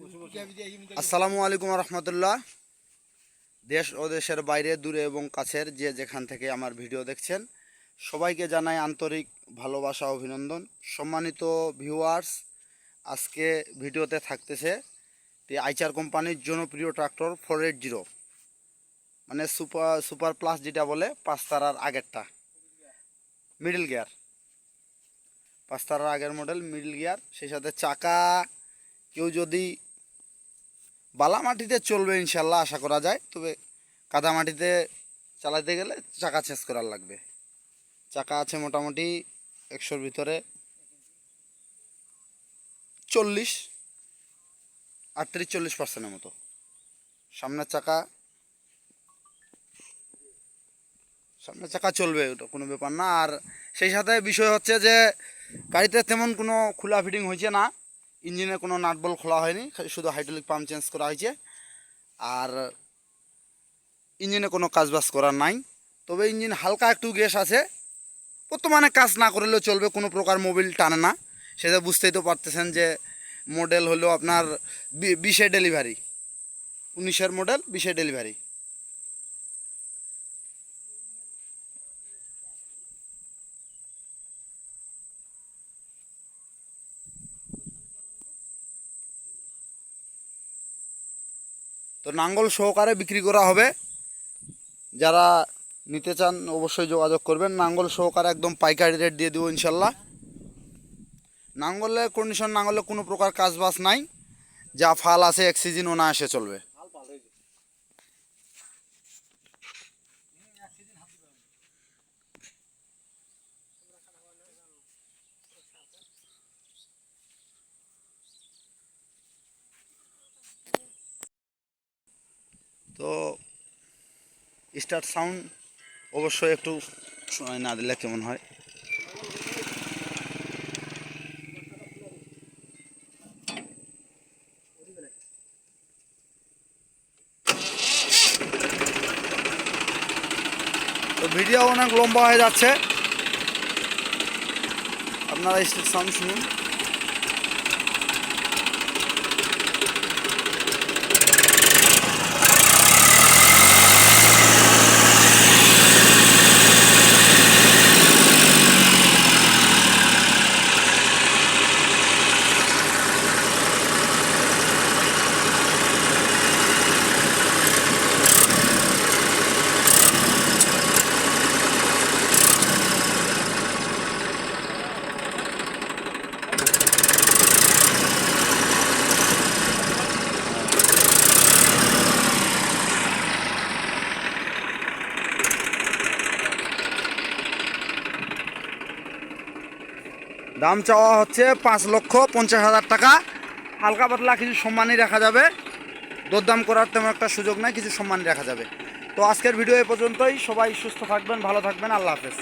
আসসালামু আলাইকুম রহমতুল্লাহ। দেশ ও দেশের বাইরে দূরে এবং কাছের যে যেখান থেকে আমার ভিডিও দেখছেন সবাইকে জানাই আন্তরিক ভালোবাসা অভিনন্দন। সম্মানিত ভিউয়ার্স, আজকে ভিডিওতে থাকতেছে আইচার কোম্পানির জনপ্রিয় ট্রাক্টর 480, মানে সুপার প্লাস যেটা বলে, পাঁচতারার আগেরটা মিডল গিয়ার, পাঁচতারার আগের মডেল মিডল গিয়ার। সেই সাথে চাকা কেউ যদি বালা মাটিতে চলবে ইনশাল্লাহ আশা করা যায়, তবে কাদা মাটিতে চালাতে গেলে চাকা চেঞ্জ করার লাগবে। চাকা আছে মোটামুটি 100-র ভিতরে 38-40% মতো। সামনের চাকা চলবে, ওটা কোনো ব্যাপার না। আর সেই সাথে বিষয় হচ্ছে যে গাড়িতে তেমন কোনো খোলা ফিটিং হয়েছে না, ইঞ্জিনে কোনো নাট বল খোলা হয়নি, শুধু হাইড্রোলিক পাম্প চেঞ্জ করা হয়েছে। আর ইঞ্জিনে কোনো কাজবাজ করার নাই, তবে ইঞ্জিন হালকা একটু গ্যাস আছে। বর্তমানে কাজ না করলেও চলবে, কোনো প্রকার মোবিল টানে না। সেটা বুঝতেই তো পারতেছেন যে মডেল হলো আপনার 20-এ ডেলিভারি, 19-এর মডেল, 20-এ ডেলিভারি। তো নাঙ্গল সহকারে বিক্রি করা হবে। যারা নিতে চান অবশ্যই যোগাযোগ করবেন। নাঙ্গল সহকারে একদম পাইকারি রেট দিয়ে দেবো ইনশাল্লাহ। নাঙ্গলের কন্ডিশন, নাঙ্গলে কোনো প্রকার কাজবাজ নাই, যা ফাল আছে এক সিজন অনায়াসে চলবে। তো স্টার্ট সাউন্ড অবশ্যই একটু সময় না দিলে কেমন হয়। তো ভিডিও অনেক লম্বা হয়ে যাচ্ছে, আপনারা স্টার্ট সাউন্ড শুনুন। দাম চাওয়া হচ্ছে 5,50,000 টাকা। হালকা পাতলা কিছু সম্মানই রাখা যাবে, দরদাম করার তেমন একটা সুযোগ নাই, কিছু সম্মান রাখা যাবে। তো আজকের ভিডিও এ পর্যন্তই। সবাই সুস্থ থাকবেন, ভালো থাকবেন, আল্লাহ হাফেজ।